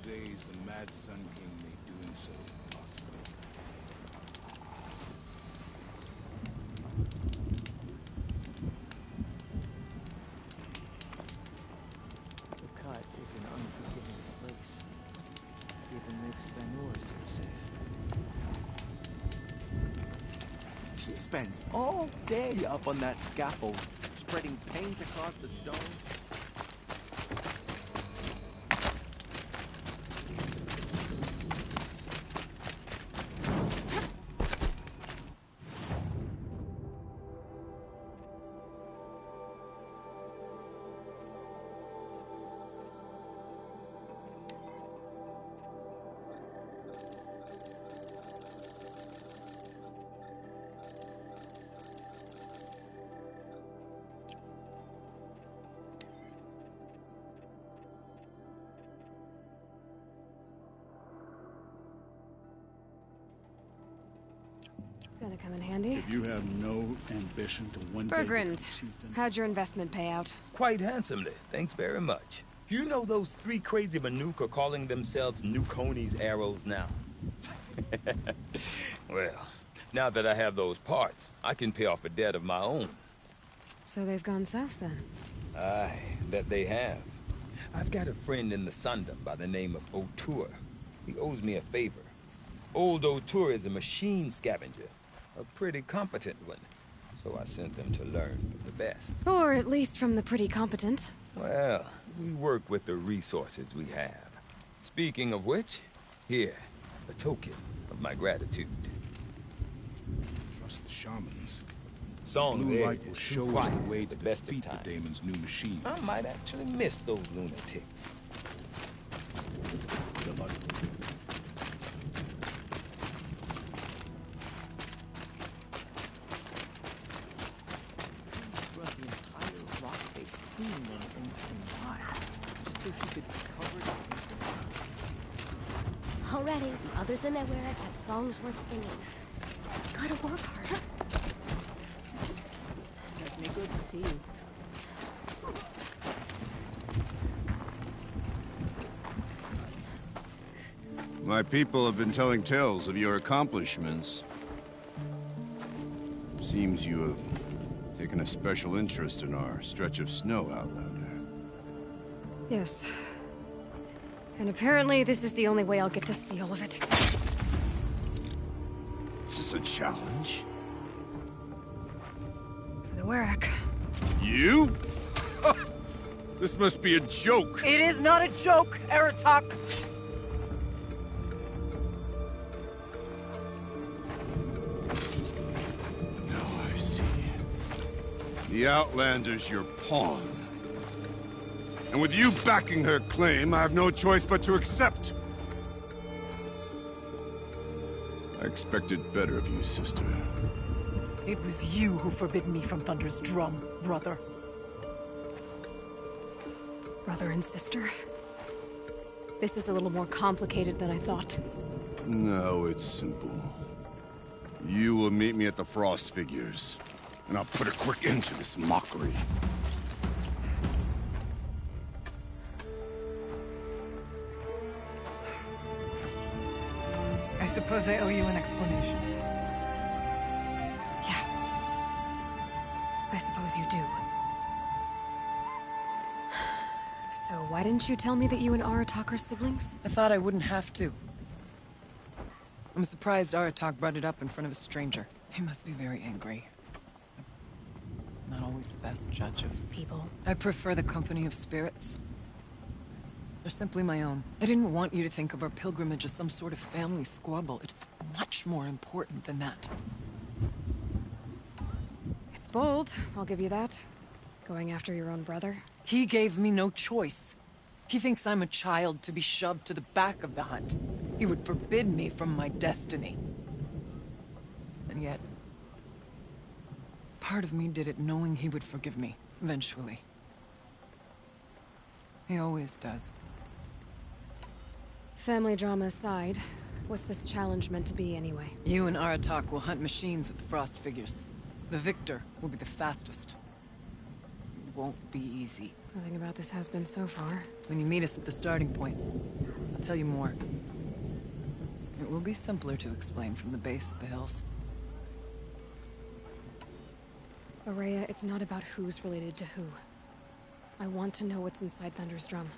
days the Mad Sun King made doing so possible. The cut is an unforgiving place. It even makes Vanor so safe. She spends all day up on that scaffold, spreading paint across the stone. Gonna come in handy. If you have no ambition to one day Bergrand, become chieftain... how'd your investment pay out? Quite handsomely, thanks very much. You know those three crazy Manuka are calling themselves Nukoni's arrows now? Well, now that I have those parts, I can pay off a debt of my own. So they've gone south then? Aye, that they have. I've got a friend in the Sundom by the name of O'Toole. He owes me a favor. Old O'Toole is a machine scavenger, a pretty competent one. So I sent them to learn from the best. Or at least from the pretty competent. Well, we work with the resources we have. Speaking of which, here, a token of my gratitude. Trust the shamans. Song Blue there light will is show too us the quiet way for to the best of defeat the times. daemon's new machines. I might actually miss those lunatics. Good luck. Scrubbed the entire rock face clean and why? Just so she could cover it up. Already, the others in my Warwick have songs worth singing. Gotta work harder. Does me good to see you. My people have been telling tales of your accomplishments. Seems you have taken a special interest in our stretch of snow, Outlander. Yes. And apparently this is the only way I'll get to see all of it. Is this a challenge? For the Warwick. You? This must be a joke. It is not a joke, Aratak. Now I see. The Outlander's your pawn. And with you backing her claim, I have no choice but to accept. I expected better of you, sister. It was you who forbid me from Thunder's drum, brother. Brother and sister. This is a little more complicated than I thought. No, it's simple. You will meet me at the Frost Figures, and I'll put a quick end to this mockery. I suppose I owe you an explanation. Yeah. I suppose you do. So why didn't you tell me that you and Aratak are siblings? I thought I wouldn't have to. I'm surprised Aratak brought it up in front of a stranger. He must be very angry. I'm not always the best judge of People. I prefer the company of spirits. They're simply my own. I didn't want you to think of our pilgrimage as some sort of family squabble. It's much more important than that. It's bold, I'll give you that. Going after your own brother. He gave me no choice. He thinks I'm a child to be shoved to the back of the hunt. He would forbid me from my destiny. And yet, part of me did it knowing he would forgive me, eventually. He always does. Family drama aside, what's this challenge meant to be anyway? You and Aratak will hunt machines at the Frost Figures. The victor will be the fastest. It won't be easy. Nothing about this has been so far. When you meet us at the starting point, tell you more. It will be simpler to explain from the base of the hills. Araya, it's not about who's related to who. I want to know what's inside Thunder's drum.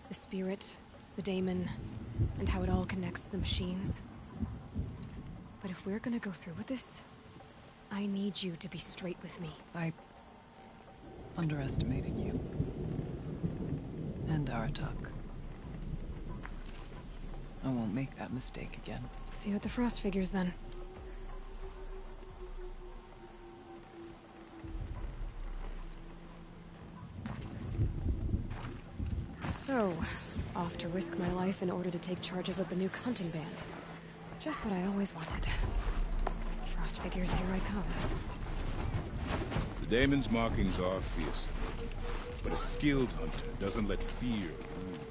The spirit, the daemon, and how it all connects to the machines. But if we're gonna go through with this, I need you to be straight with me. I underestimated you. And Aratak. I won't make that mistake again. See you at the Frost figures then. So, off to risk my life in order to take charge of a Banuk hunting band. Just what I always wanted. Frost figures, here I come. The daemon's markings are fearsome, but a skilled hunter doesn't let fear rule them.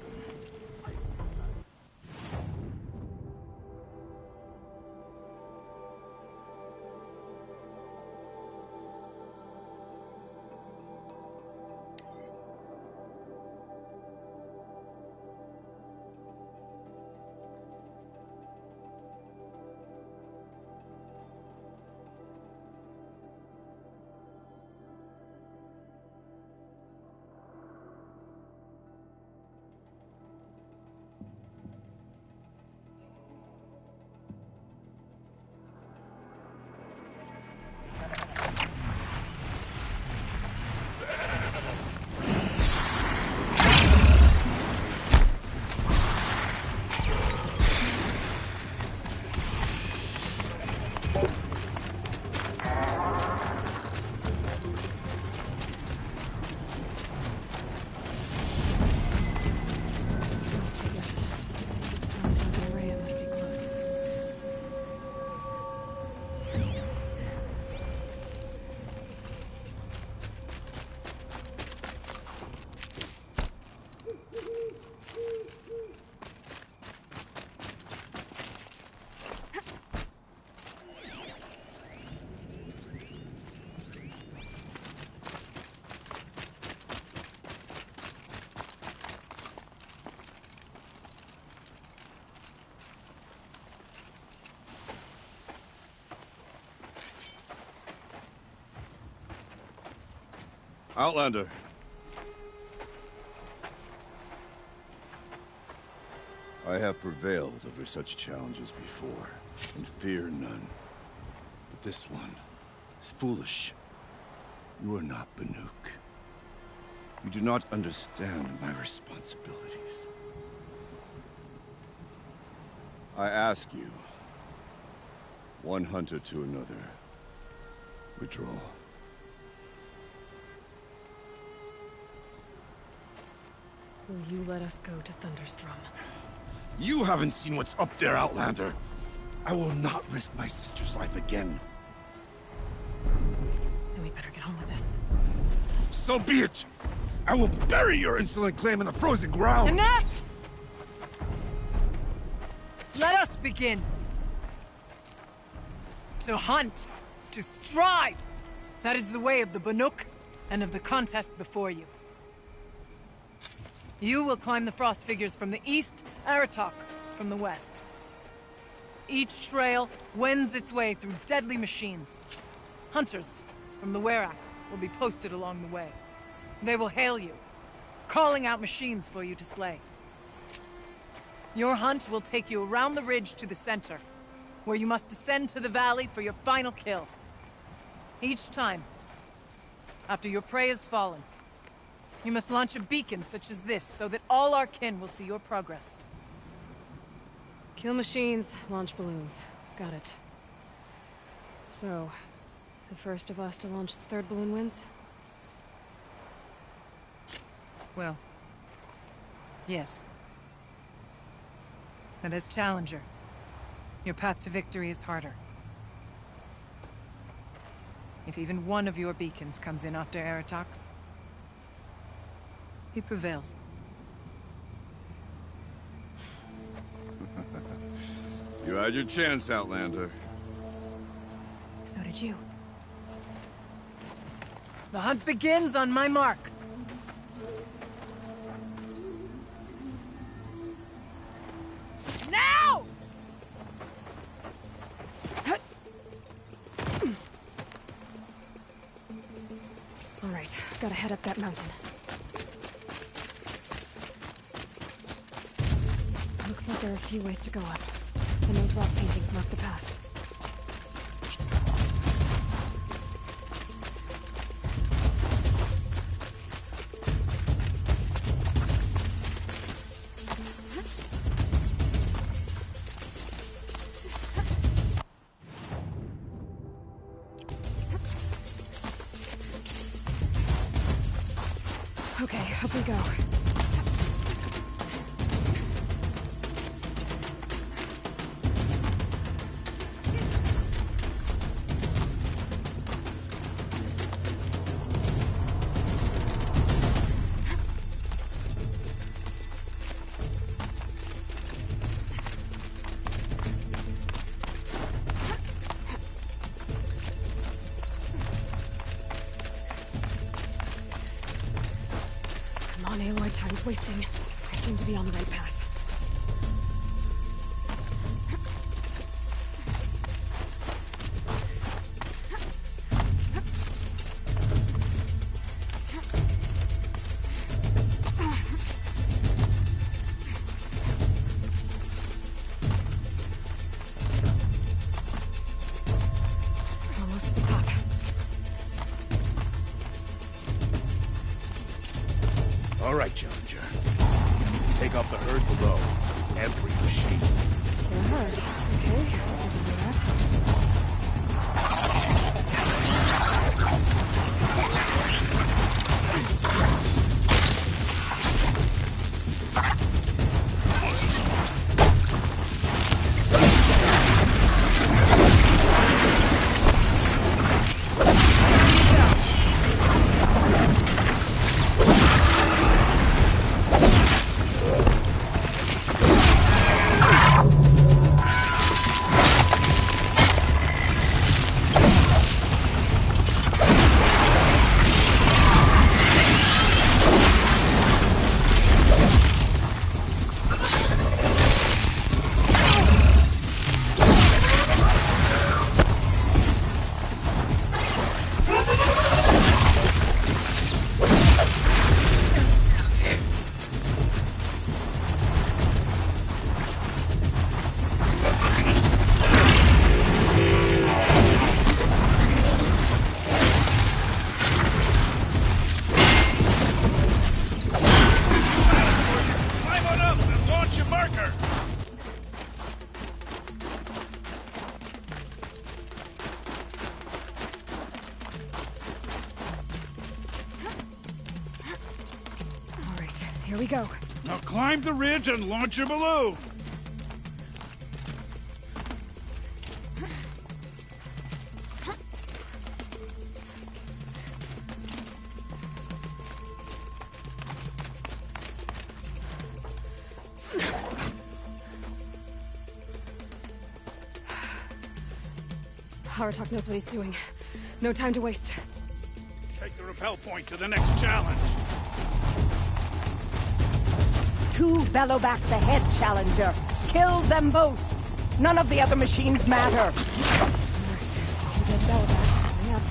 Frost figures. Aratak and Araya must be close. Outlander. I have prevailed over such challenges before, and fear none. But this one is foolish. You are not Banuk. You do not understand my responsibilities. I ask you, one hunter to another, withdraw. Will you let us go to Thunder's drum? You haven't seen what's up there, Outlander. I will not risk my sister's life again. Then we better get on with this. So be it! I will bury your insolent claim in the frozen ground! Enough! Let us begin! To hunt, to strive! That is the way of the Banuk, and of the contest before you. You will climb the Frost figures from the east, Aratak from the west. Each trail wends its way through deadly machines. Hunters from the Werak will be posted along the way. They will hail you, calling out machines for you to slay. Your hunt will take you around the ridge to the center, where you must descend to the valley for your final kill. Each time, after your prey has fallen, you must launch a beacon such as this, so that all our kin will see your progress. Kill machines, launch balloons. Got it. So, the first of us to launch the third balloon wins? Well, yes. And as challenger, your path to victory is harder. If even one of your beacons comes in after Aratak's, he prevails. You had your chance, Outlander. So did you. The hunt begins on my mark. gotta head up that mountain. Looks like there are a few ways to go up, and those rock paintings mark the path. Okay, up we go. Come on, Aloy, time's wasting. I seem to be on the right path. Almost to the top. All right, Challenger. Take out the herd below. Every machine. The herd. Okay, I can do that. Climb on up and launch your marker! All right, here we go. Now climb the ridge and launch your balloon! Aratok knows what he's doing. No time to waste. Take the rappel point to the next challenge. 2 Bellowbacks ahead, Challenger. Kill them both. None of the other machines matter. Two dead Bellowbacks coming up.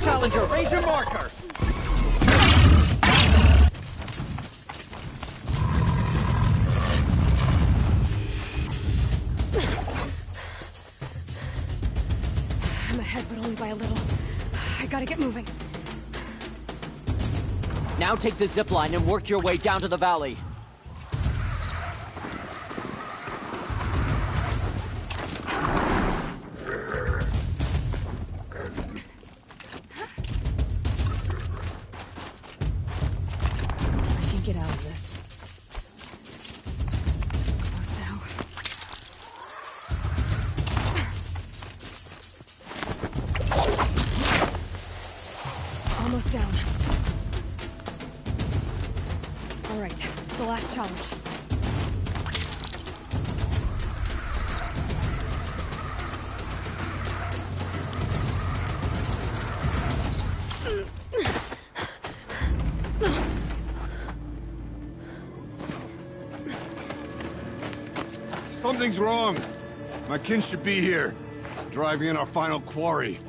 Challenger, raise your marker! I'm ahead, but only by a little. I gotta get moving. Now take the zipline and work your way down to the valley. I can get out of this. Close now. Almost down. All right, the last challenge. Something's wrong. My kin should be here, driving in our final quarry.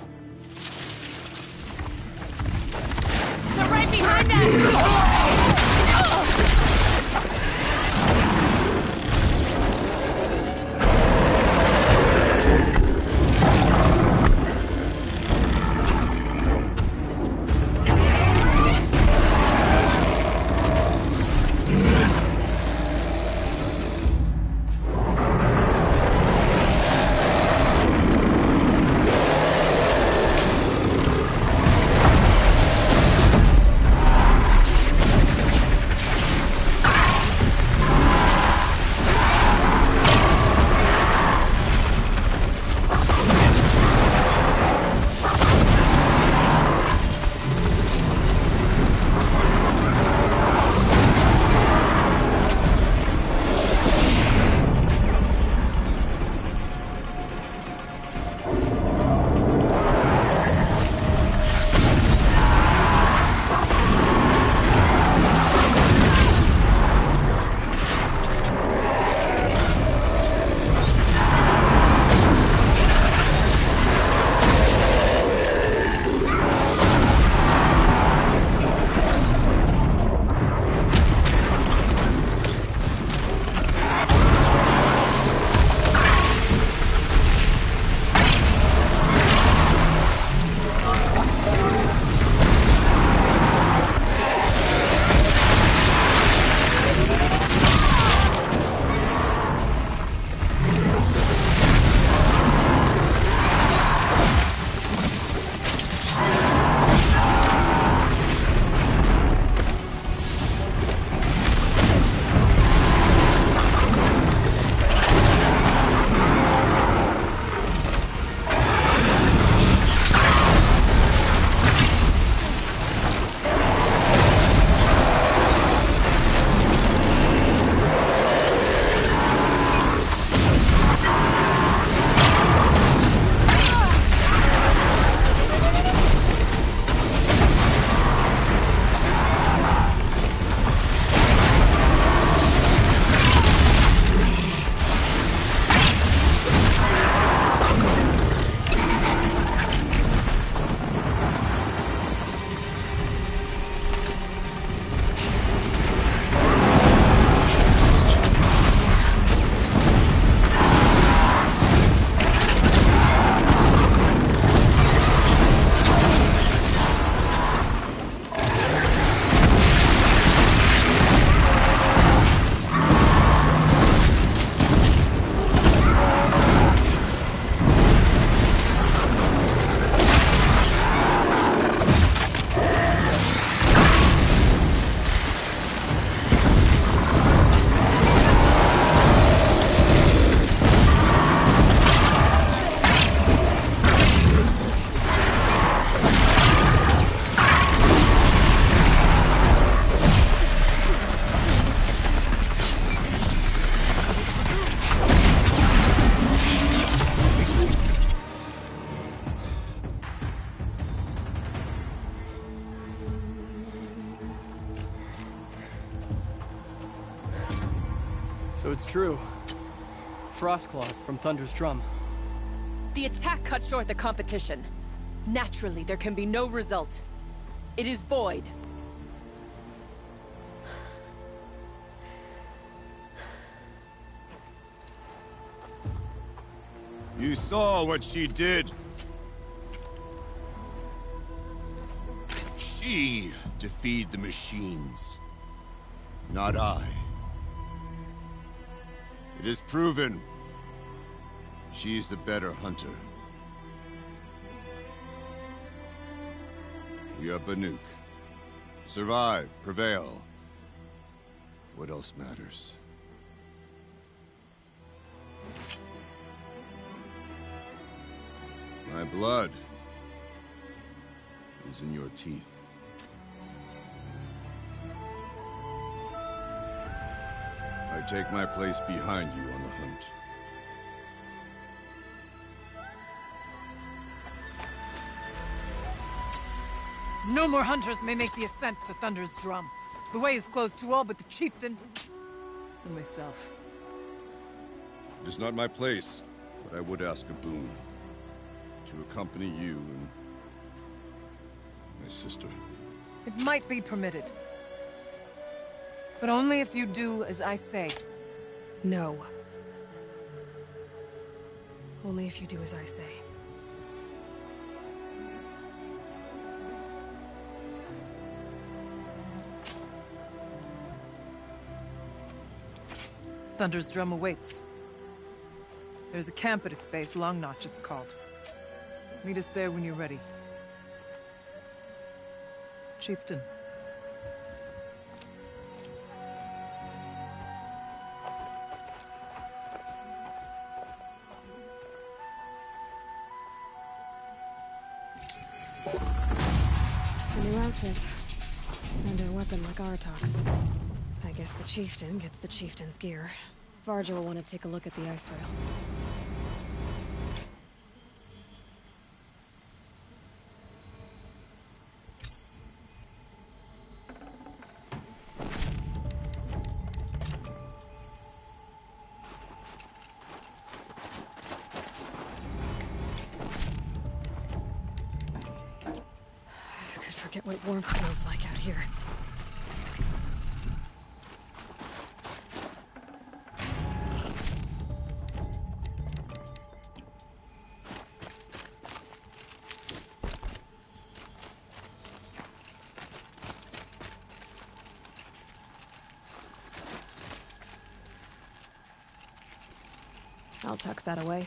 They're right behind us! So it's true. Frost claws from Thunder's drum. The attack cut short the competition. Naturally, there can be no result. It is void. You saw what she did. She defeated the machines, not I. It is proven. She's the better hunter. We are Banuk. Survive, prevail. What else matters? My blood is in your teeth. I take my place behind you on the hunt. No more hunters may make the ascent to Thunder's Drum. The way is closed to all but the chieftain and myself. It is not my place, but I would ask a boon. To accompany you and my sister. It might be permitted. But only if you do as I say. No. Only if you do as I say. Thunder's Drum awaits. There's a camp at its base, Long Notch it's called. Meet us there when you're ready. Chieftain. A new outfit. And a weapon like Artok's. I guess the chieftain gets the chieftain's gear. Varja will want to take a look at the ice rail. I could forget what warmth feels like out here. I'll tuck that away.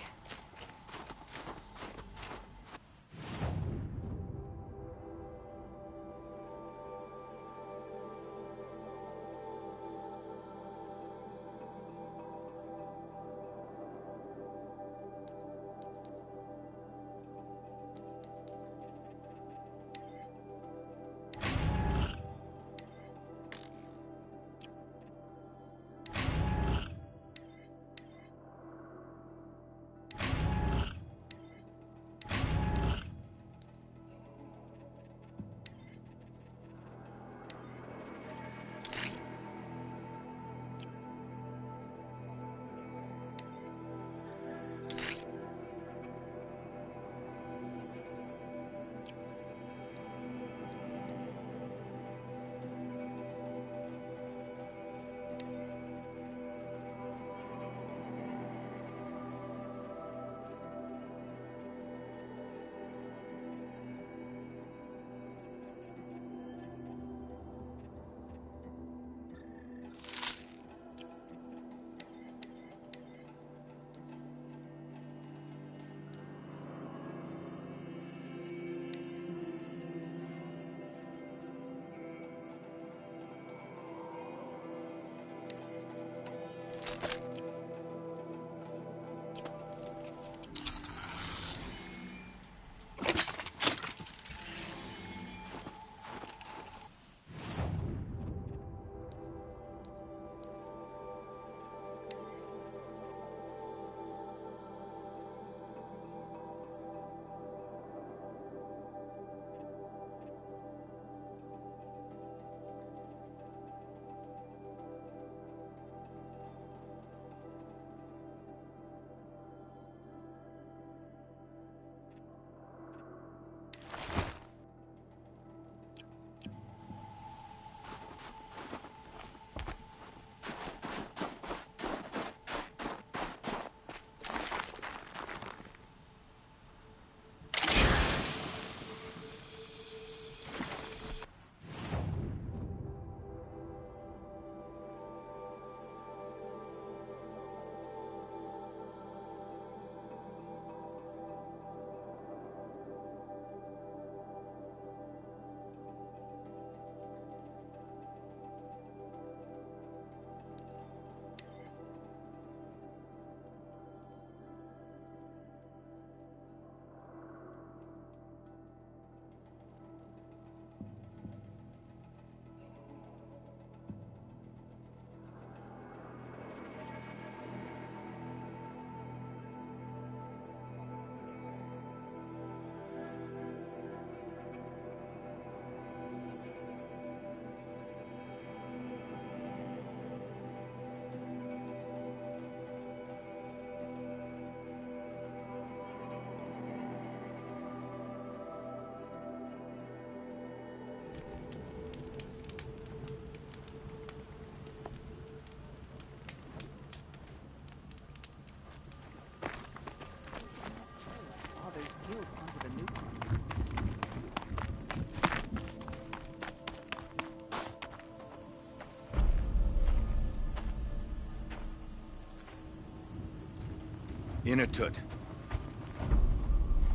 Inatut.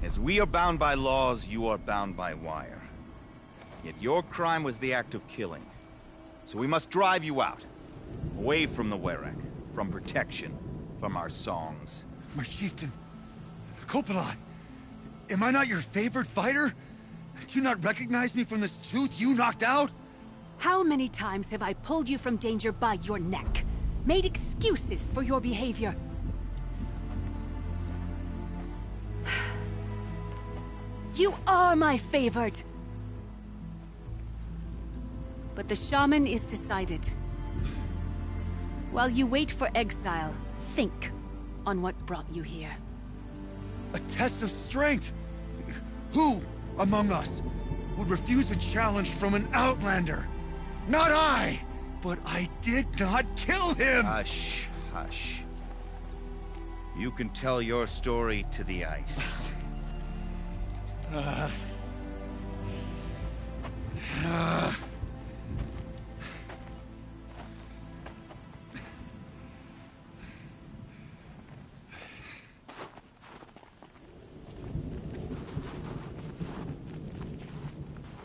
As we are bound by laws, you are bound by wire. Yet your crime was the act of killing. So we must drive you out. Away from the Werak, from protection, from our songs. My chieftain, Kopalai, am I not your favorite fighter? Do you not recognize me from this tooth you knocked out? How many times have I pulled you from danger by your neck? Made excuses for your behavior? You are my favorite! But the shaman is decided. While you wait for exile, think on what brought you here. A test of strength! Who among us would refuse a challenge from an outlander? Not I! But I did not kill him! Hush, hush. You can tell your story to the ice.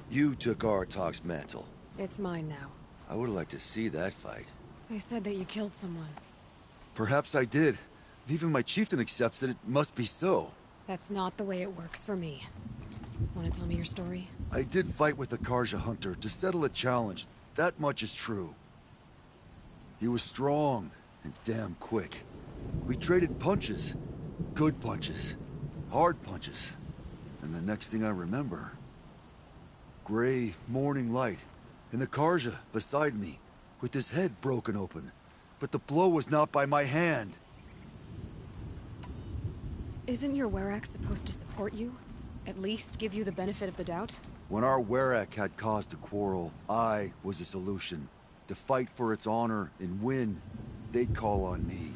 You took Aratok's mantle. It's mine now. I would like to see that fight. They said that you killed someone. Perhaps I did. If even my chieftain accepts it, it must be so. That's not the way it works for me. Want to tell me your story? I did fight with the Karja hunter to settle a challenge. That much is true. He was strong and damn quick. We traded punches. Good punches. Hard punches. And the next thing I remember... gray morning light, and the Karja beside me, with his head broken open. But the blow was not by my hand. Isn't your Werak supposed to support you? At least give you the benefit of the doubt? When our Werak had cause to quarrel, I was a solution. To fight for its honor and win, they'd call on me.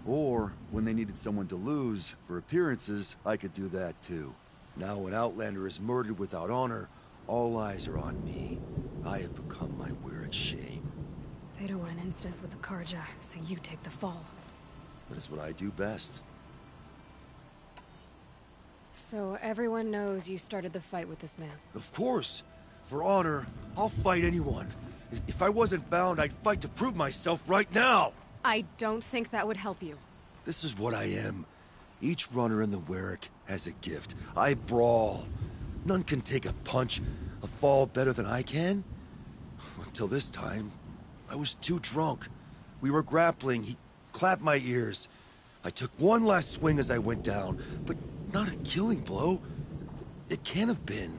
Or, when they needed someone to lose, for appearances, I could do that too. Now when Outlander is murdered without honor, all eyes are on me. I have become my Werak's shame. They don't want an incident with the Karja, so you take the fall. But it's what I do best. So everyone knows you started the fight with this man? Of course! For honor, I'll fight anyone. If I wasn't bound, I'd fight to prove myself right now! I don't think that would help you. This is what I am. Each runner in the Werak has a gift. I brawl. None can take a punch, a fall better than I can. Until this time, I was too drunk. We were grappling. He clapped my ears. I took one last swing as I went down, but not a killing blow. It can't have been.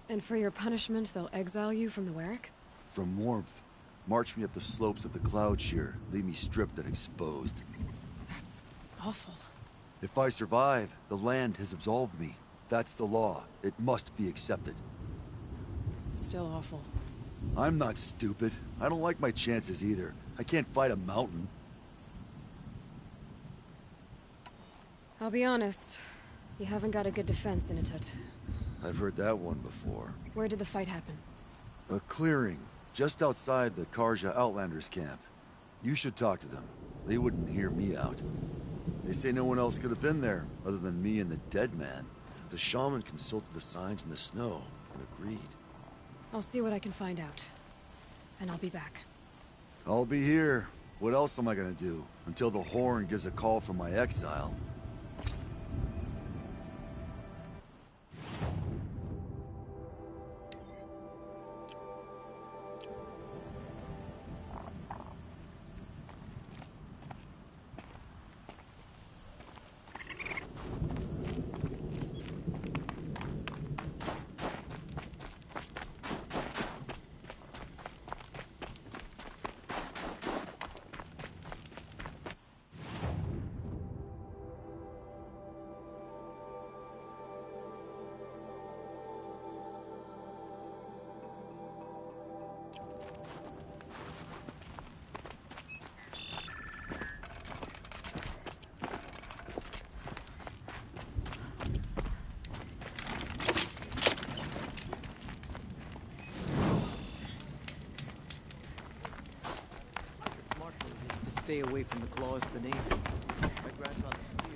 And for your punishment, they'll exile you from the Werak? From warmth. March me up the slopes of the cloud shear, leave me stripped and exposed. That's awful. If I survive, the land has absolved me. That's the law. It must be accepted. It's still awful. I'm not stupid. I don't like my chances either. I can't fight a mountain. I'll be honest. You haven't got a good defense, Inatut. I've heard that one before. Where did the fight happen? A clearing, just outside the Karja Outlanders camp. You should talk to them. They wouldn't hear me out. They say no one else could have been there, other than me and the dead man. The shaman consulted the signs in the snow and agreed. I'll see what I can find out. And I'll be back. I'll be here. What else am I gonna do? Until the Horn gives a call from my exile. stay away from the claws beneath. My grandfather's spears.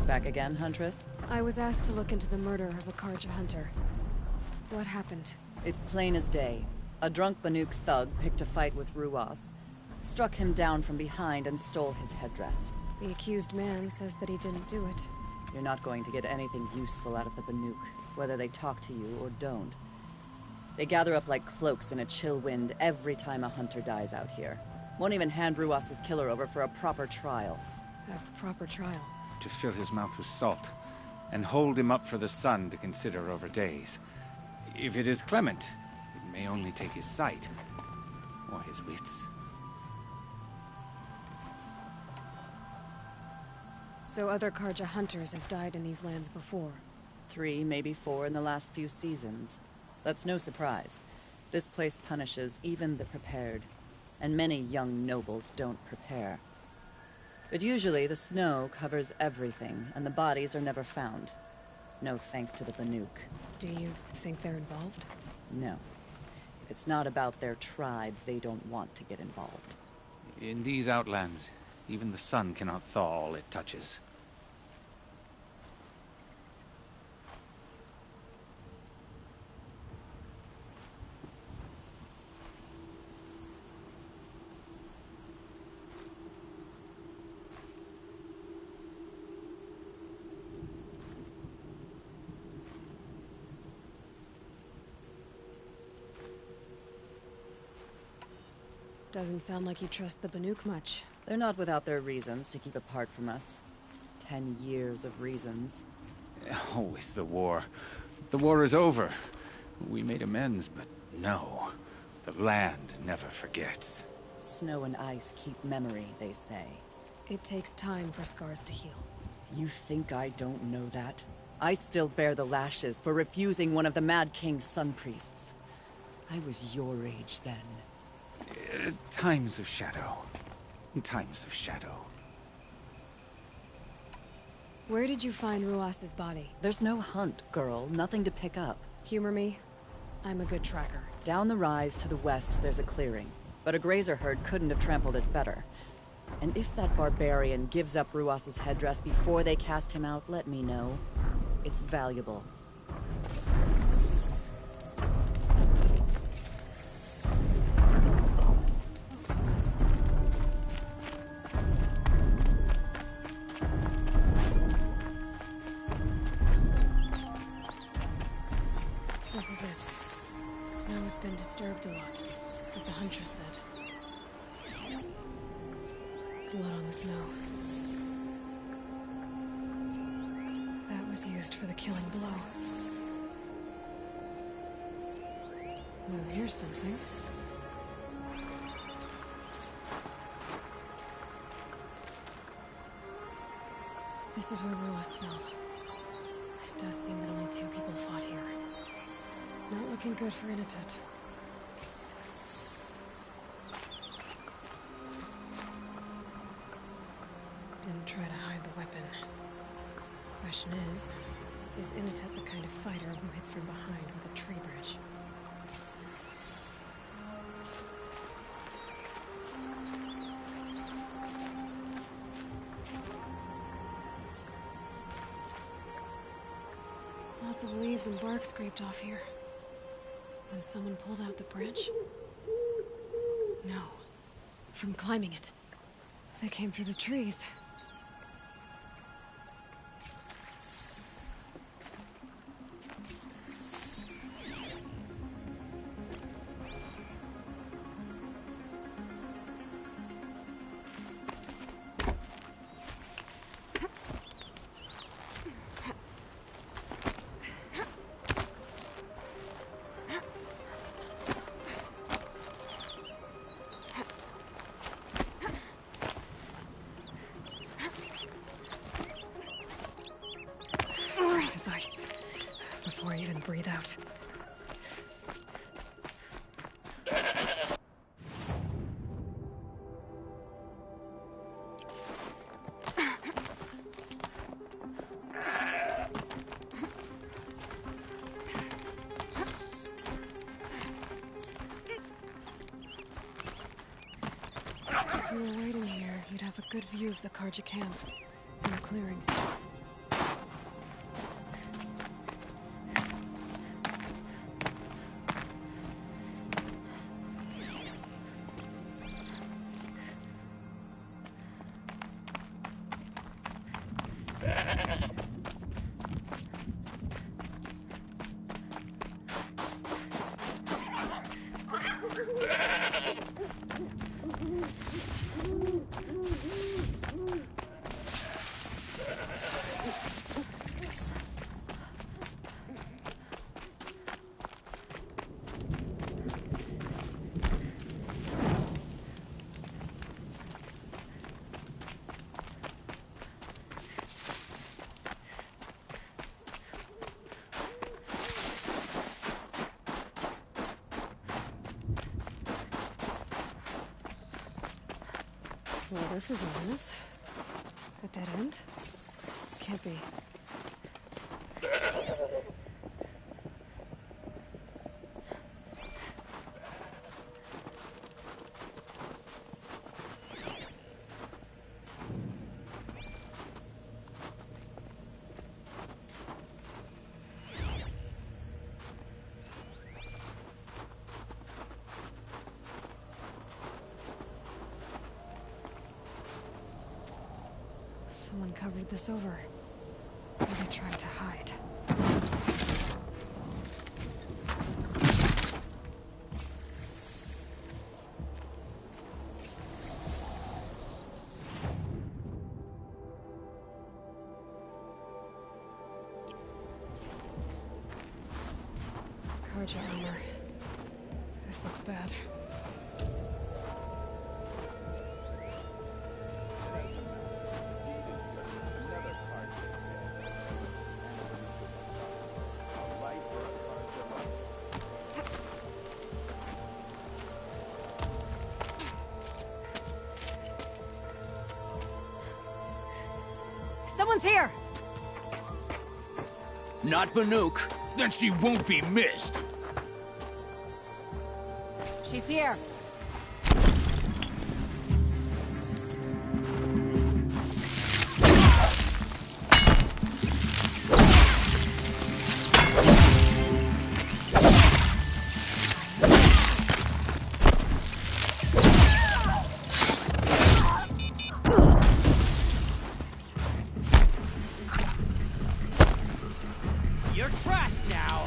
Back again, Huntress? I was asked to look into the murder of a Karja hunter. What happened? It's plain as day. A drunk Banuk thug picked a fight with Ruas, struck him down from behind and stole his headdress. The accused man says that he didn't do it. You're not going to get anything useful out of the Banuk, whether they talk to you or don't. They gather up like cloaks in a chill wind every time a hunter dies out here. Won't even hand Ruas's killer over for a proper trial. A proper trial? To fill his mouth with salt, and hold him up for the sun to consider over days. If it is clement, it may only take his sight, or his wits. So other Karja hunters have died in these lands before? 3, maybe 4 in the last few seasons. That's no surprise. This place punishes even the prepared, and many young nobles don't prepare. But usually the snow covers everything, and the bodies are never found. No thanks to the Banuk. Do you think they're involved? No. If it's not about their tribe, they don't want to get involved. In these outlands, even the sun cannot thaw all it touches. Doesn't sound like you trust the Banuk much. They're not without their reasons to keep apart from us. 10 years of reasons. Always the war. The war is over. We made amends, but no. The land never forgets. Snow and ice keep memory, they say. It takes time for scars to heal. You think I don't know that? I still bear the lashes for refusing one of the Mad King's sun priests. I was your age then. Times of shadow. Times of shadow. Where did you find Ruas's body? There's no hunt, girl. Nothing to pick up. Humor me. I'm a good tracker. Down the rise to the west, there's a clearing. But a grazer herd couldn't have trampled it better. And if that barbarian gives up Ruas's headdress before they cast him out, let me know. It's valuable. This is it. Snow's been disturbed a lot, as the Huntress said. Blood on the snow. That was used for the killing blow. Well, here's something. This is where Ruas fell. It does seem that only 2 people fought here. Not looking good for Inatut. Didn't try to hide the weapon. Question is Inatut the kind of fighter who hits from behind with a tree branch? Lots of leaves and bark scraped off here. And someone pulled out the branch? No. From climbing it. They came through the trees. Before I even breathe out. If you were waiting here, you'd have a good view of the Karja camp and the clearing. Well, this is ominous. A dead end? Can't be. Someone covered this over. Maybe trying to hide. Karja armor. This looks bad. Someone's here! Not Banuk. Then she won't be missed. She's here. You're trapped now.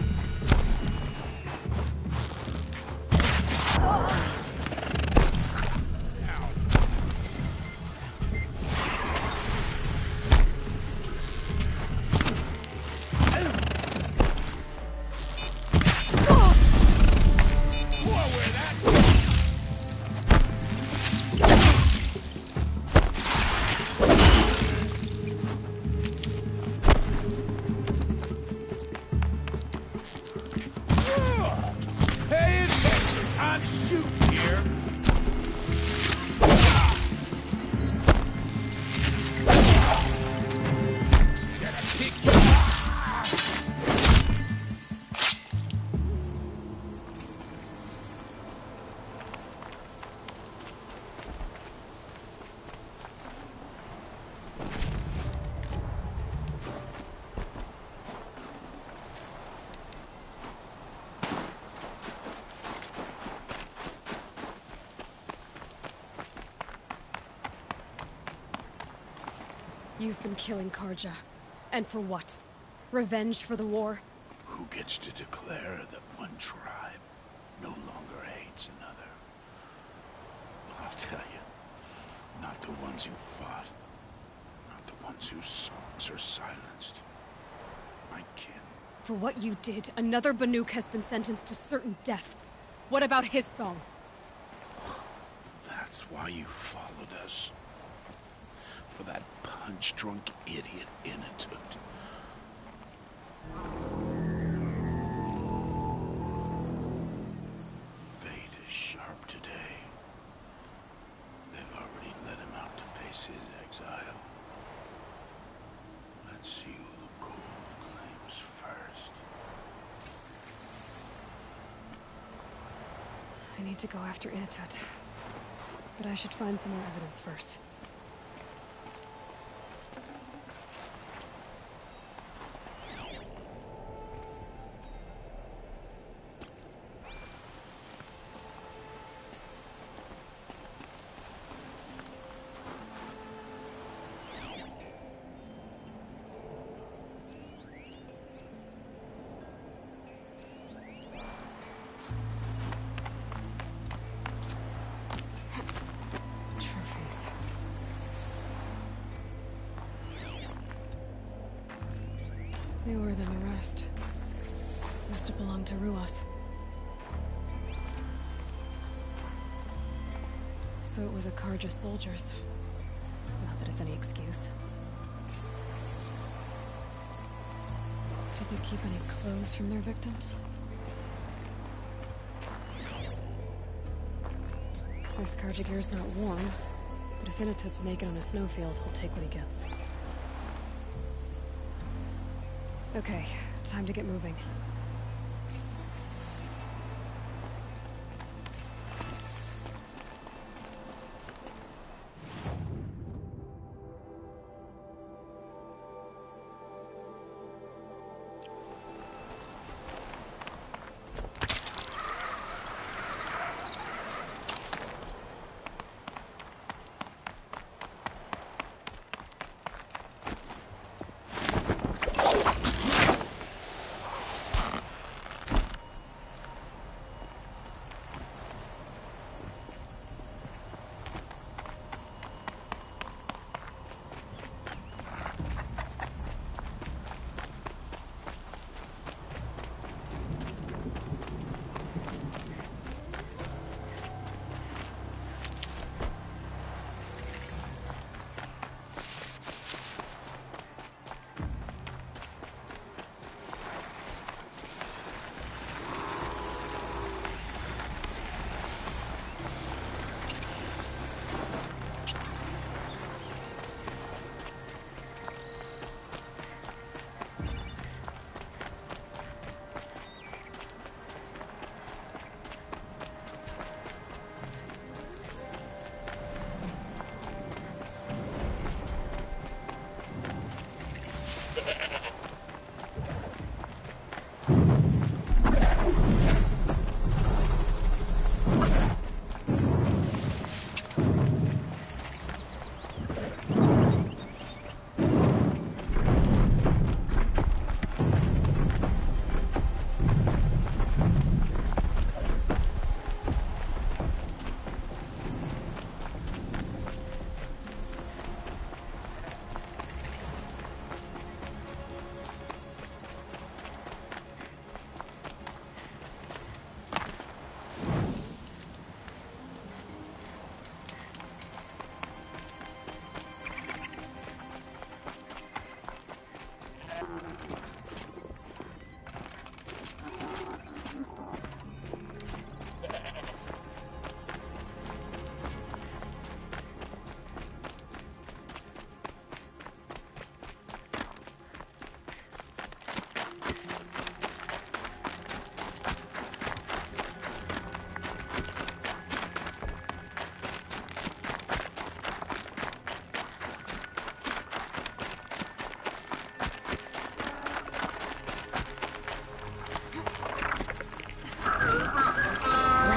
You've been killing Karja. And for what? Revenge for the war? Who gets to declare that one tribe no longer hates another? I'll tell you, not the ones you fought. Not the ones whose songs are silenced. My kin. For what you did, another Banuk has been sentenced to certain death. What about his song? That's why you followed us. For that punch-drunk idiot Inatut. Fate is sharp today. They've already let him out to face his exile. Let's see who the cold claims first. I need to go after Inatut. But I should find some more evidence first. Newer than the rest. Must have belonged to Ruas. So it was a Karja soldiers. Not that it's any excuse. Did they keep any clothes from their victims? This Karja gear's not warm, but if Inatut's naked on a snowfield, he'll take what he gets. Okay, time to get moving.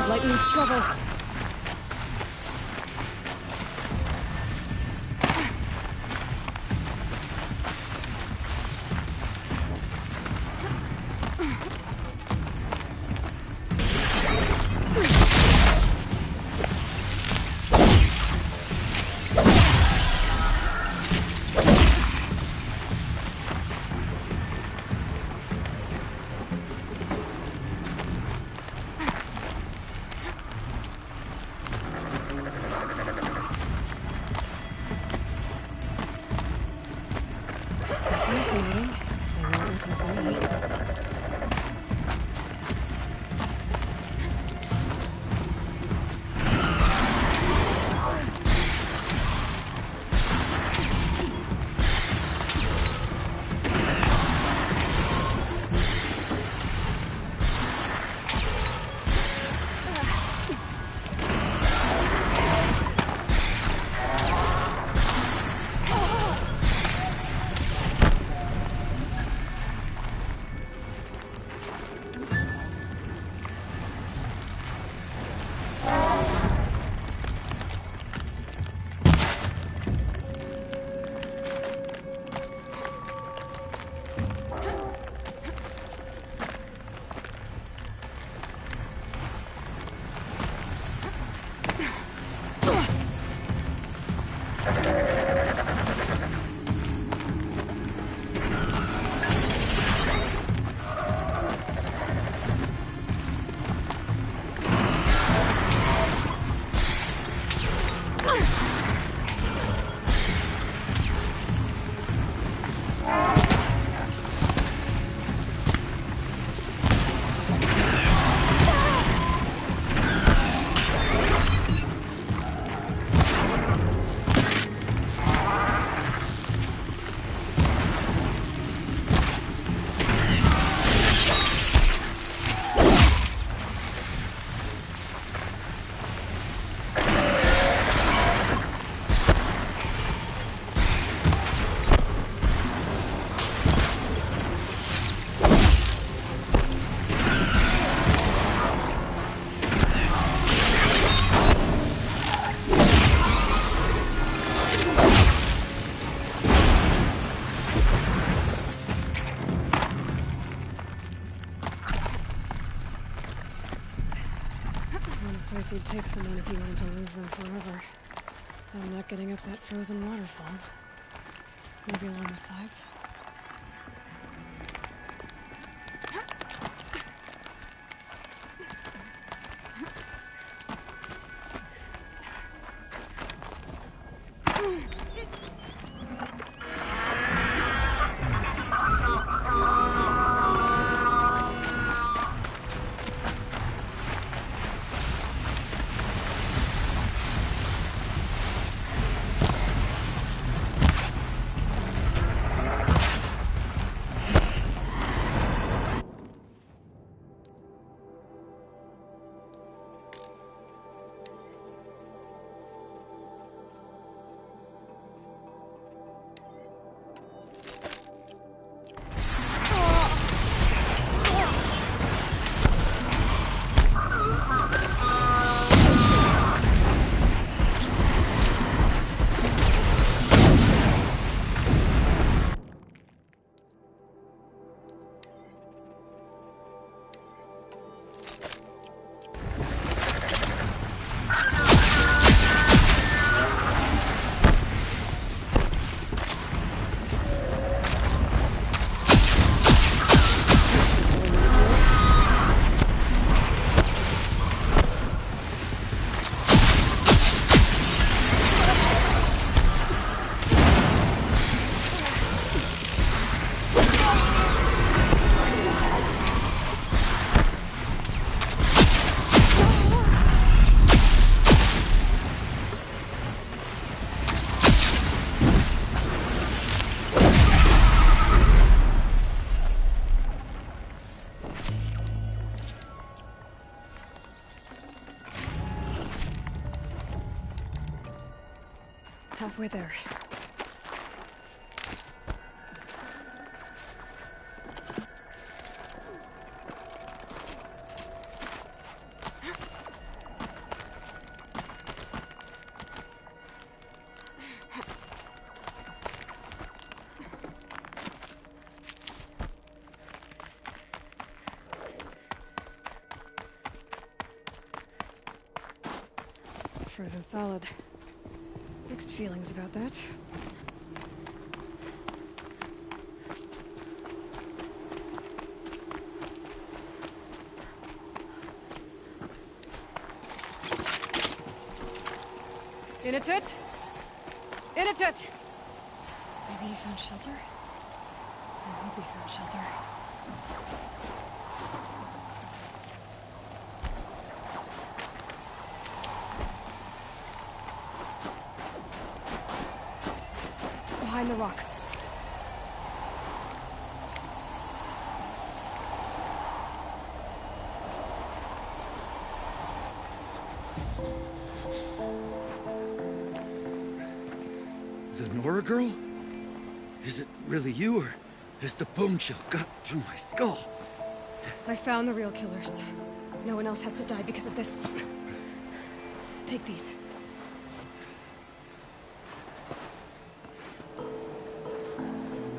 Light means trouble. Fascinating. They weren't looking for me. Place you'd take someone if you wanted to lose them forever. I'm not getting up that frozen waterfall. Maybe along the sides. Halfway there. Frozen solid. Mixed feelings about that. In a toot. In a toot. Maybe he found shelter? I hope he found shelter. Behind the rock. The Nora girl? Is it really you, or has the bone shell got through my skull? I found the real killers. No one else has to die because of this. Take these.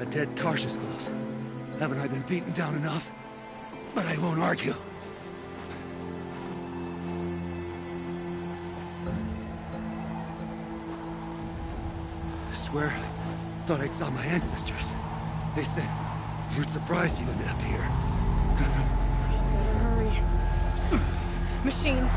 A dead Karsh's clothes. Haven't I been beaten down enough? But I won't argue. I swear, I thought I saw my ancestors. They said, we're surprised you ended up here. Better hurry. Machines.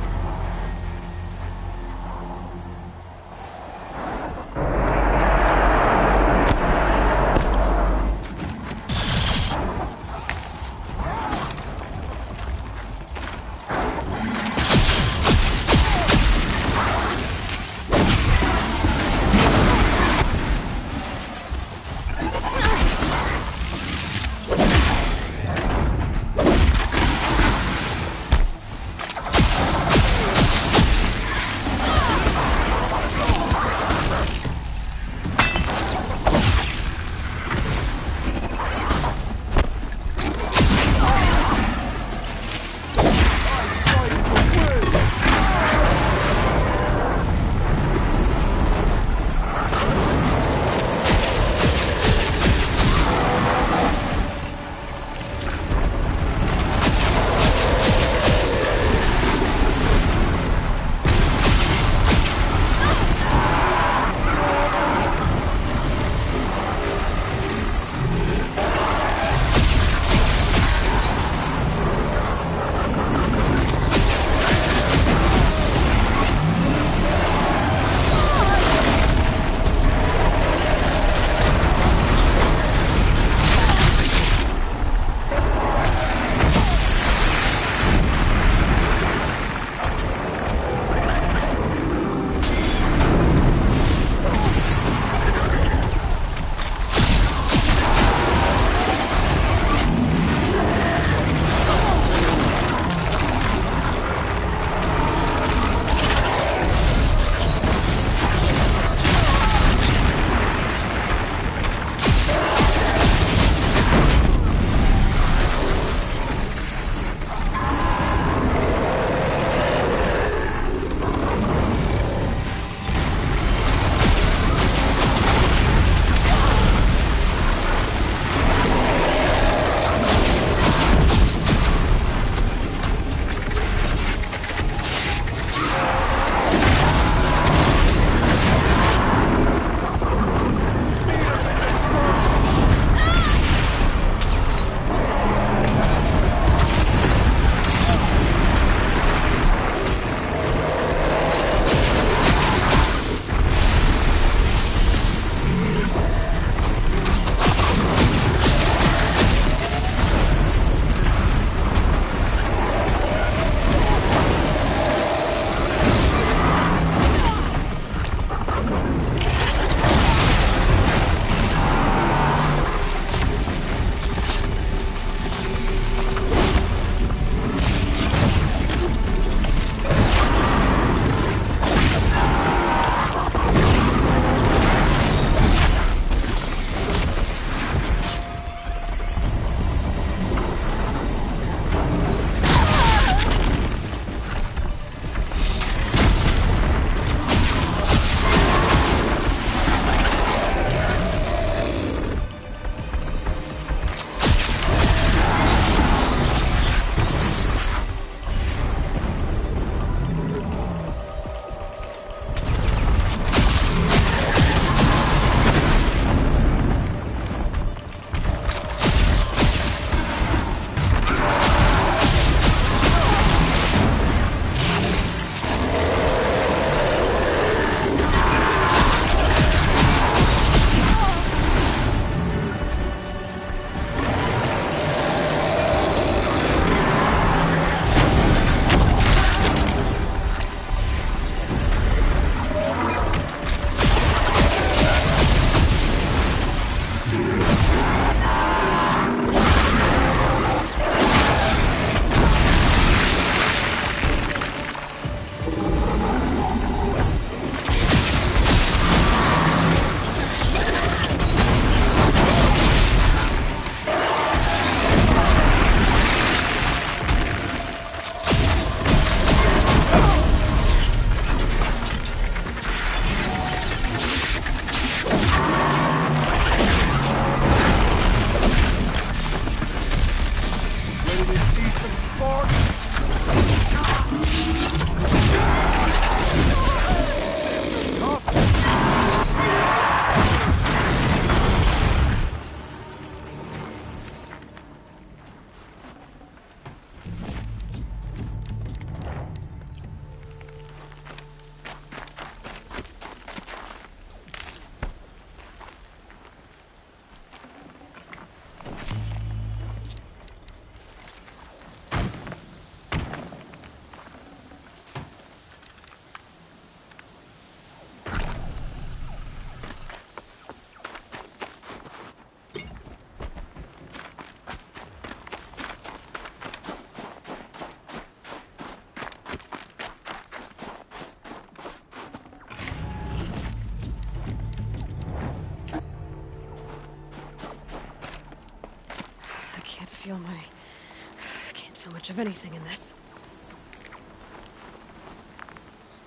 can't feel much of anything in this.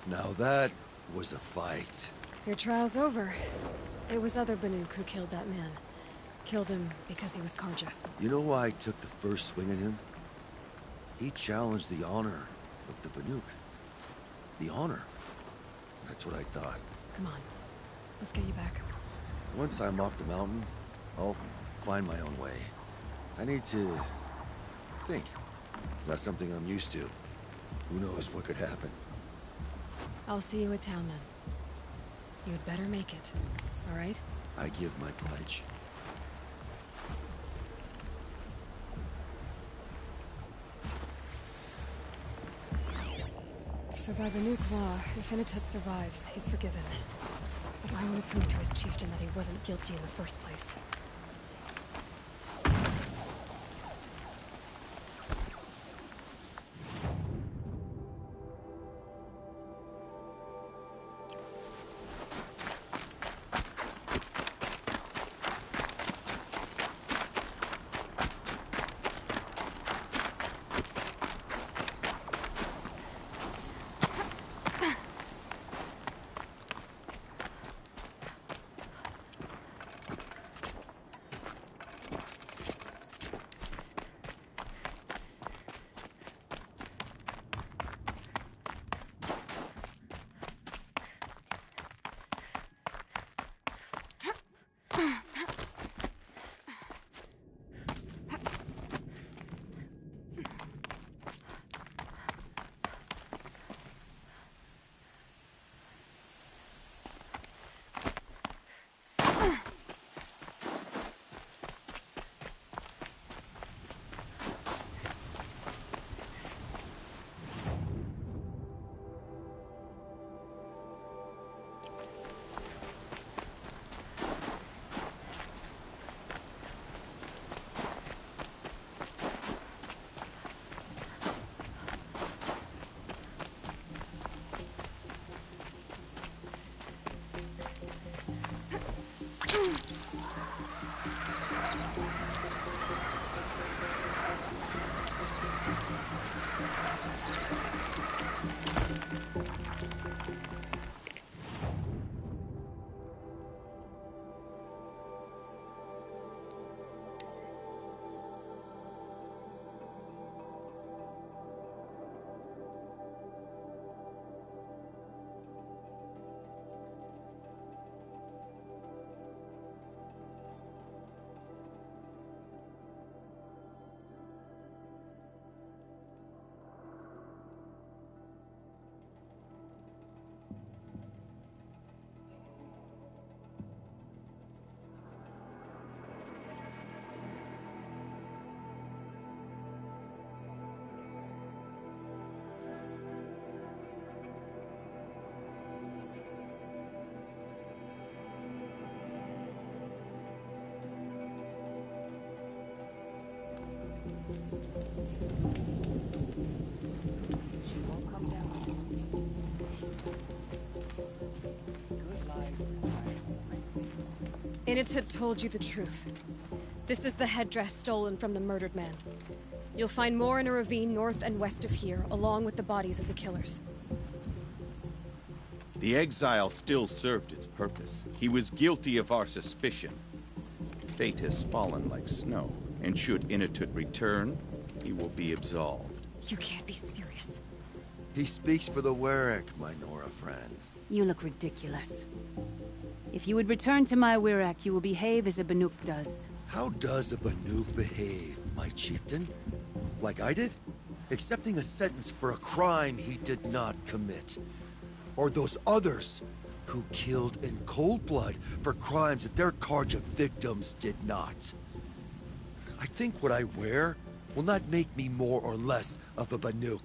Now that was a fight. Your trial's over. It was other Banuk who killed that man. Killed him because he was Karja. You know why I took the first swing at him? He challenged the honor of the Banuk. The honor. That's what I thought. Come on. Let's get you back. Once I'm off the mountain, I'll find my own way. I need to think. It's not something I'm used to. Who knows what could happen. I'll see you at town then. You'd better make it, all right? I give my pledge. So by the Nuke law, if Inatut survives, he's forgiven. But I want to prove to his chieftain that he wasn't guilty in the first place. Inatut told you the truth. This is the headdress stolen from the murdered man. You'll find more in a ravine north and west of here, along with the bodies of the killers. The exile still served its purpose. He was guilty of our suspicion. Fate has fallen like snow, and should Inatut return, he will be absolved. You can't be serious. He speaks for the Werak, my Nora friend. You look ridiculous. If you would return to my Werak, you will behave as a Banuk does. How does a Banuk behave, my chieftain? Like I did? Accepting a sentence for a crime he did not commit. Or those others who killed in cold blood for crimes that their Karja victims did not. I think what I wear will not make me more or less of a Banuk.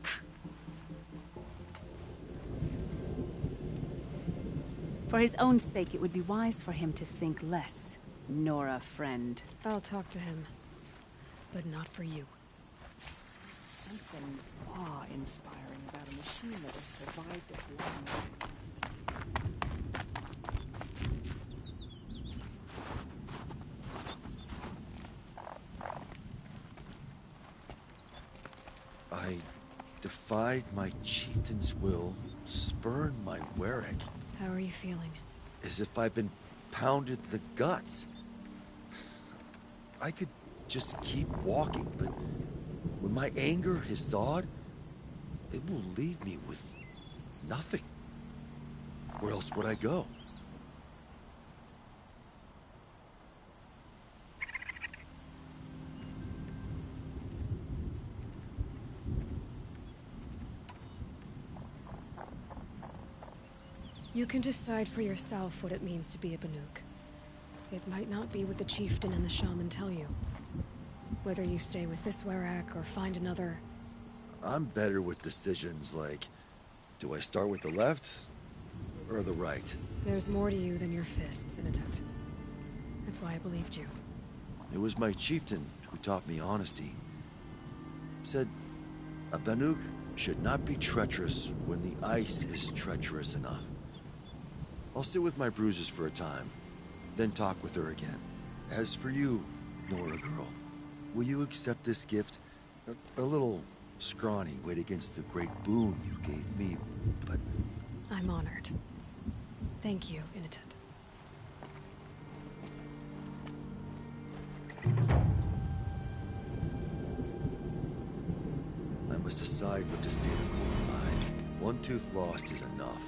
For his own sake, it would be wise for him to think less. Nora, friend. I'll talk to him. But not for you. Something awe-inspiring about a machine that has survived a long. I defied my chieftain's will, spurned my Warwick. How are you feeling? As if I've been pounded in the guts. I could just keep walking, but when my anger has thawed, it will leave me with nothing. Where else would I go? You can decide for yourself what it means to be a Banuk. It might not be what the chieftain and the shaman tell you. Whether you stay with this Werak or find another... I'm better with decisions like, do I start with the left or the right? There's more to you than your fists, Inatet. That's why I believed you. It was my chieftain who taught me honesty. Said, a Banuk should not be treacherous when the ice is treacherous enough. I'll sit with my bruises for a time, then talk with her again. As for you, Nora girl, will you accept this gift? A little scrawny weighed against the great boon you gave me, but... I'm honored. Thank you, Inatet. I must decide what to say to Coraline. One tooth lost is enough.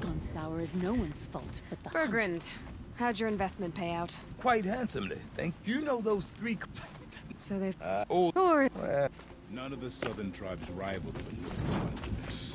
Gone sour is no one's fault but the Bergrand, how'd your investment pay out? Quite handsomely, thank you. Know those three... So they've... Or... None of the southern tribes rival the Banukas under this.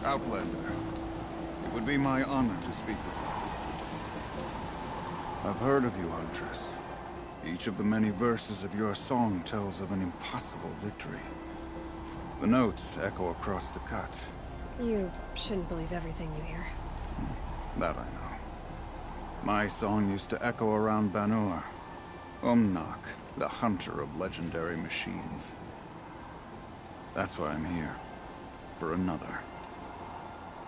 Outlander, it would be my honor to speak with you. I've heard of you, Huntress. Each of the many verses of your song tells of an impossible victory. The notes echo across the cut. You shouldn't believe everything you hear. That I know. My song used to echo around Banur. Umnak, the hunter of legendary machines. That's why I'm here. For another.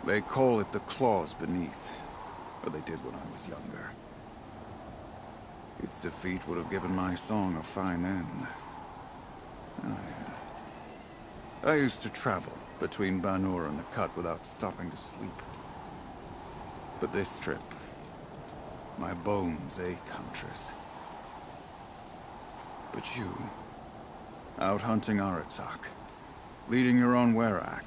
They call it the Claws Beneath. Or they did when I was younger. Its defeat would have given my song a fine end. I used to travel between Banur and the Cut without stopping to sleep. But this trip, my bones ache, Huntress. But you, out hunting Aratak, leading your own Werak.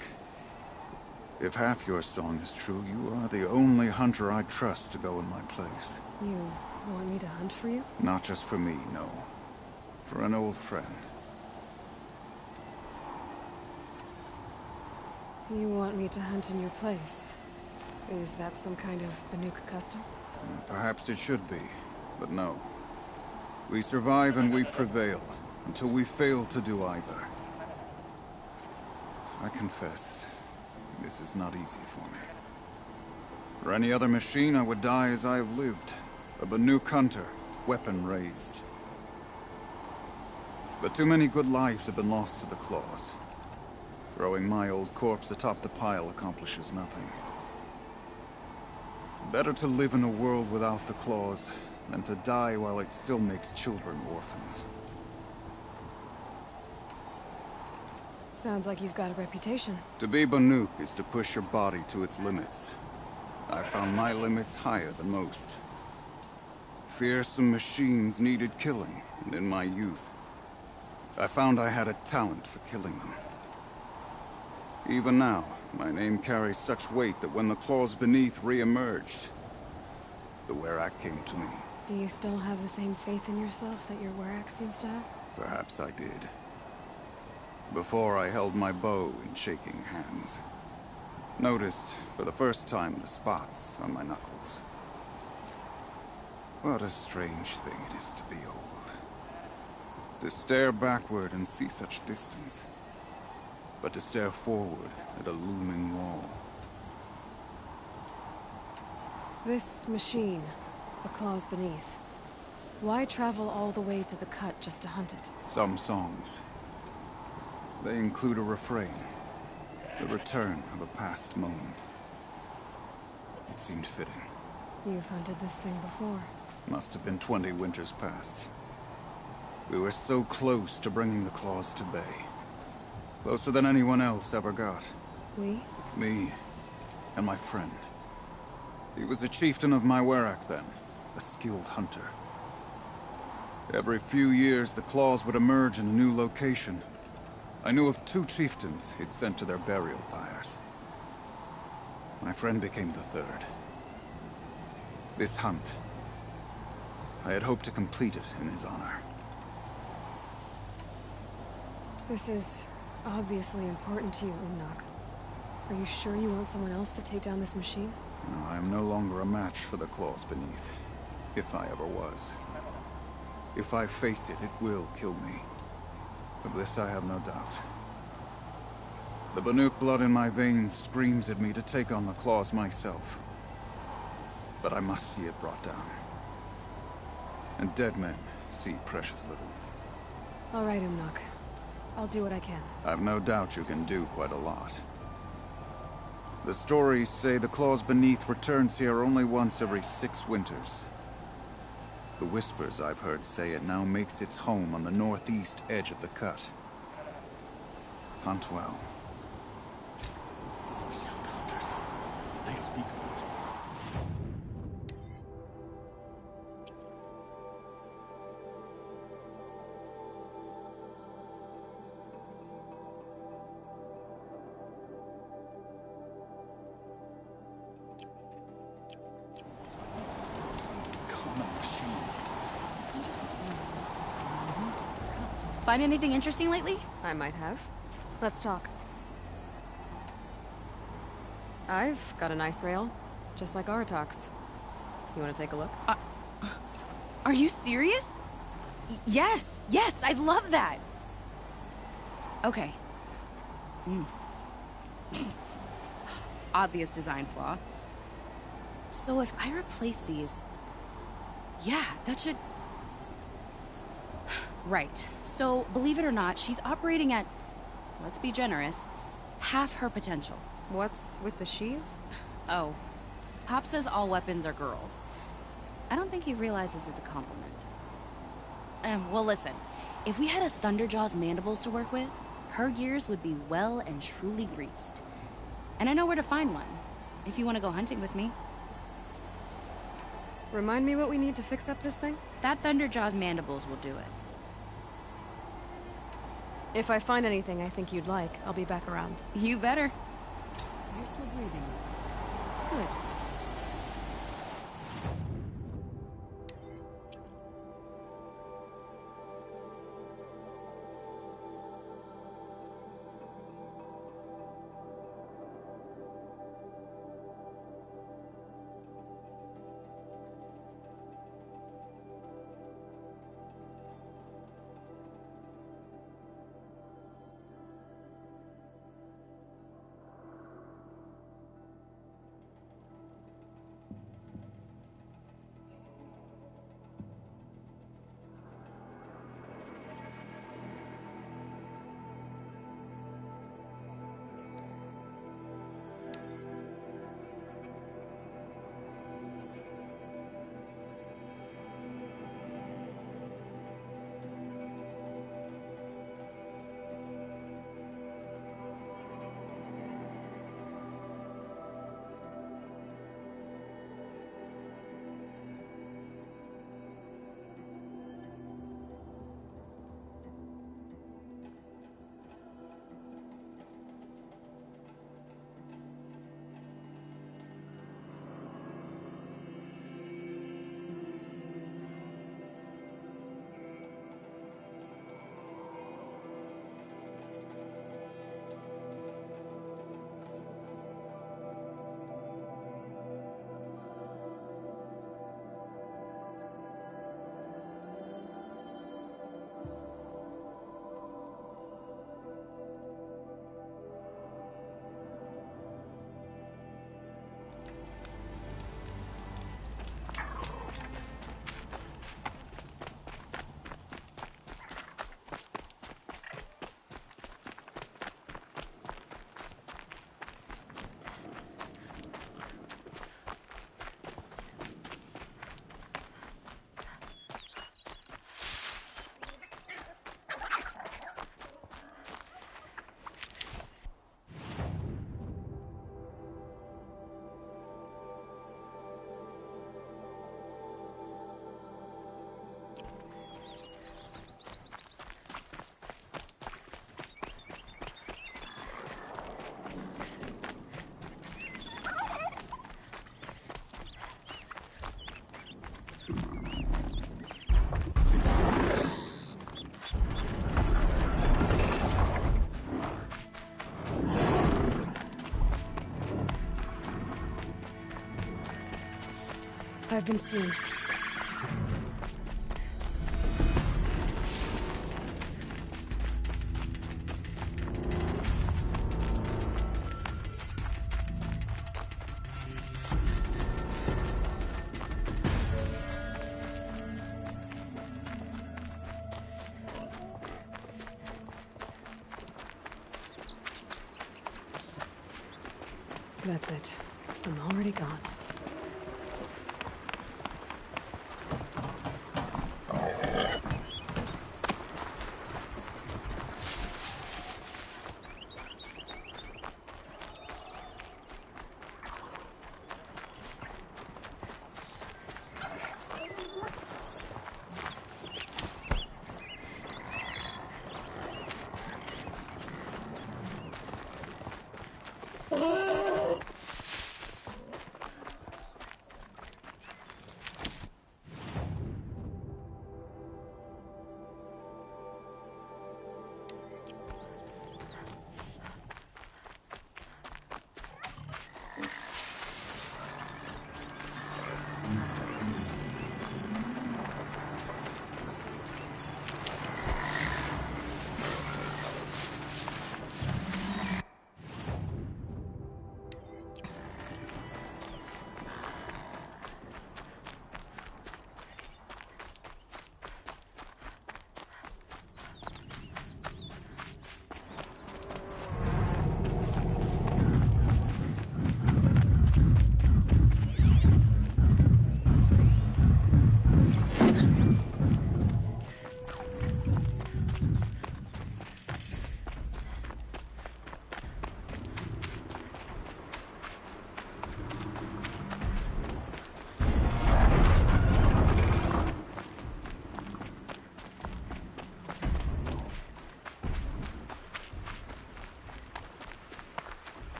If half your song is true, you are the only hunter I trust to go in my place. You want me to hunt for you? Not just for me, no. For an old friend. You want me to hunt in your place? Is that some kind of Banuk custom? Perhaps it should be, but no. We survive and we prevail, until we fail to do either. I confess, this is not easy for me. For any other machine, I would die as I have lived. A Banuk hunter, weapon raised. But too many good lives have been lost to the Claws. Throwing my old corpse atop the pile accomplishes nothing. Better to live in a world without the Claws than to die while it still makes children orphans. Sounds like you've got a reputation. To be Banuk is to push your body to its limits. I found my limits higher than most. Fearsome machines needed killing, and in my youth, I found I had a talent for killing them. Even now, my name carries such weight that when the Claws Beneath re-emerged, the Werak came to me. Do you still have the same faith in yourself that your Werak seems to have? Perhaps I did. Before I held my bow in shaking hands. Noticed, for the first time, the spots on my knuckles. What a strange thing it is to be old. To stare backward and see such distance. But to stare forward at a looming wall. This machine, the Claws Beneath. Why travel all the way to the Cut just to hunt it? Some songs. They include a refrain. The return of a past moment. It seemed fitting. You've hunted this thing before. Must have been 20 winters past. We were so close to bringing the Claws to bay. Closer than anyone else ever got. We? Me. And my friend. He was a chieftain of my Werak then. A skilled hunter. Every few years, the Claws would emerge in a new location. I knew of 2 chieftains he'd sent to their burial pyres. My friend became the 3rd. This hunt, I had hoped to complete it in his honor. This is obviously important to you, Umnak. Are you sure you want someone else to take down this machine? No, I am no longer a match for the Claws Beneath. If I ever was. If I face it, it will kill me. Of this I have no doubt. The Banuk blood in my veins screams at me to take on the Claws myself. But I must see it brought down. And dead men see precious little. All right, Umnak. I'll do what I can. I've no doubt you can do quite a lot. The stories say the Claws Beneath returns here only once every 6 winters. The whispers I've heard say it now makes its home on the northeast edge of the Cut. Hunt well. They speak Find anything interesting lately? I might have. Let's talk. I've got a nice rail, just like Aratak's. You want to take a look? Are you serious? Yes, yes, I'd love that. Okay. Obvious design flaw. So if I replace these... Yeah, that should... Right. So, believe it or not, she's operating at, let's be generous, half her potential. What's with the she's? Oh. Pop says all weapons are girls. I don't think he realizes it's a compliment. Well, listen. If we had a Thunderjaw's mandibles to work with, her gears would be well and truly greased. And I know where to find one, if you want to go hunting with me. Remind me what we need to fix up this thing? That Thunderjaw's mandibles will do it. If I find anything I think you'd like, I'll be back around. You better. You're still breathing. Good. I've been seen. That's it. I'm already gone.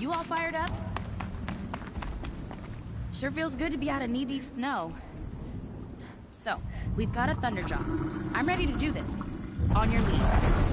You all fired up? Sure feels good to be out of knee-deep snow. So, we've got a Thunderjaw. I'm ready to do this. On your lead.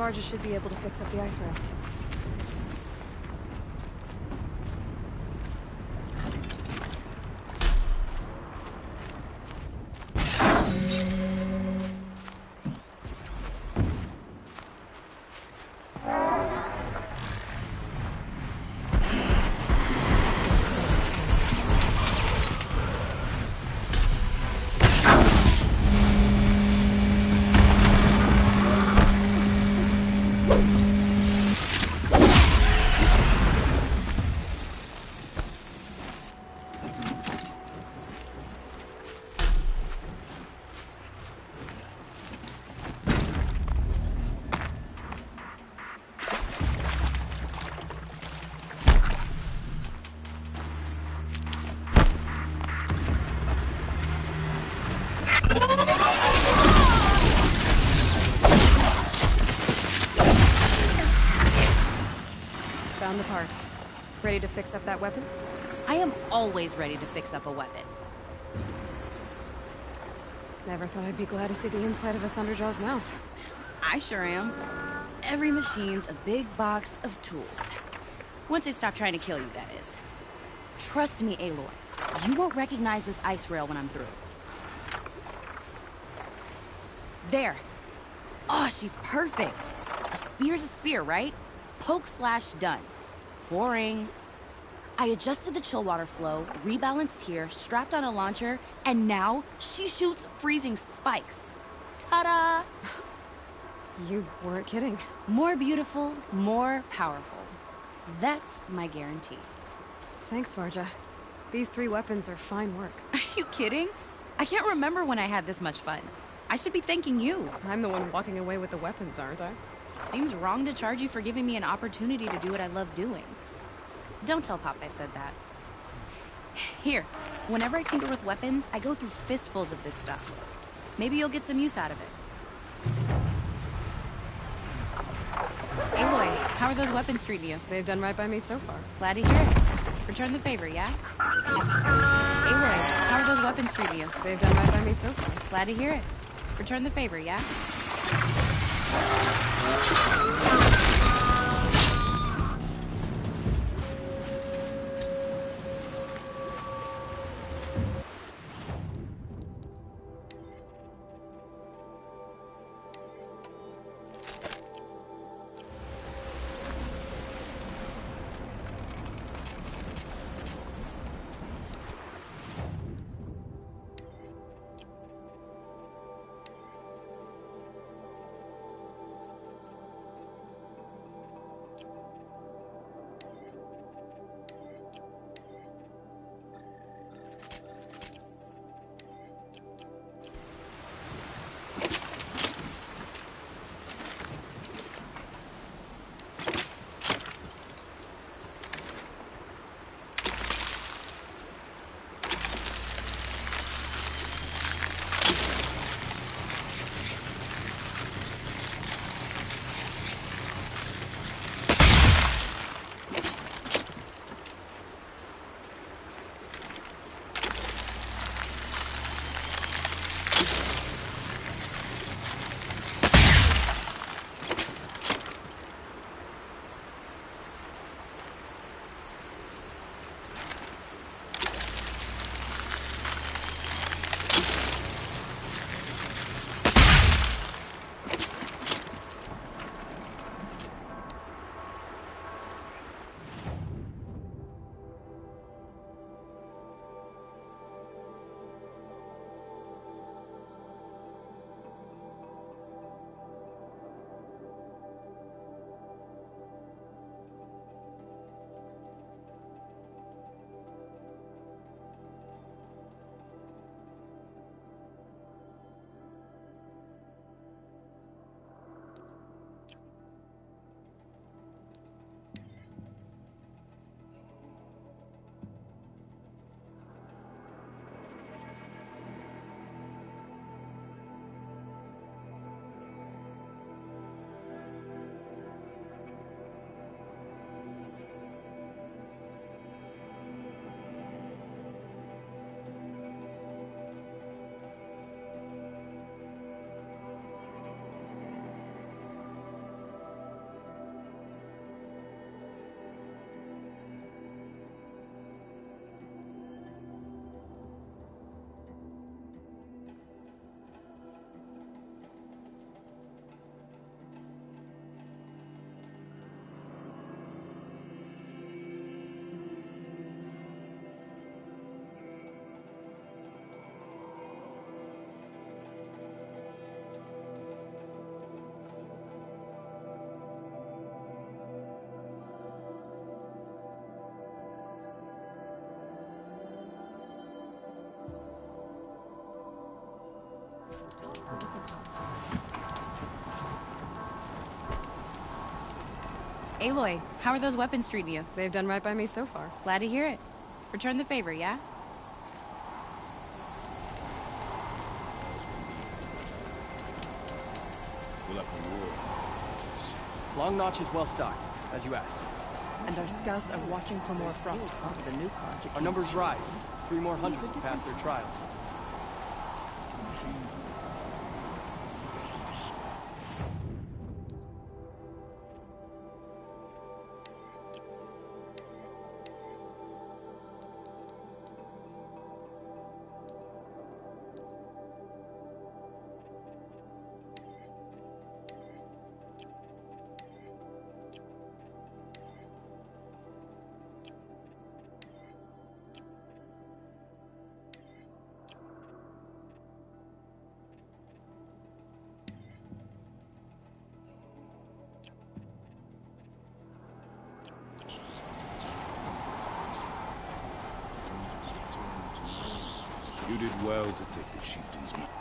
Varga should be able to fix up the ice rail. Found the part. Ready to fix up that weapon? I am always ready to fix up a weapon. Never thought I'd be glad to see the inside of a Thunderjaw's mouth. I sure am. Every machine's a big box of tools. Once they stop trying to kill you, that is. Trust me, Aloy. You won't recognize this ice rail when I'm through. There. Oh, she's perfect. A spear's a spear, right? Poke slash done. Boring. I adjusted the chill water flow, rebalanced here, strapped on a launcher, and now she shoots freezing spikes. Ta-da! You weren't kidding. More beautiful, more powerful. That's my guarantee. Thanks, Varga. These 3 weapons are fine work. Are you kidding? I can't remember when I had this much fun. I should be thanking you. I'm the one walking away with the weapons, aren't I? Seems wrong to charge you for giving me an opportunity to do what I love doing. Don't tell Pop I said that. Here, whenever I tinker with weapons, I go through fistfuls of this stuff. Maybe you'll get some use out of it. Aloy, how are those weapons treating you? They've done right by me so far. Glad to hear it. Return the favor, yeah? Aloy, how are those weapons treating you? They've done right by me so far. Glad to hear it. Return the favor, yeah? Aloy, how are those weapons treating you? They've done right by me so far. Glad to hear it. Return the favor, yeah? Long Notch is well stocked, as you asked. And our scouts are watching for more frost onto the new project. Our numbers rise. 3 more hunters have passed their trials. You did well to take the chieftain's meat.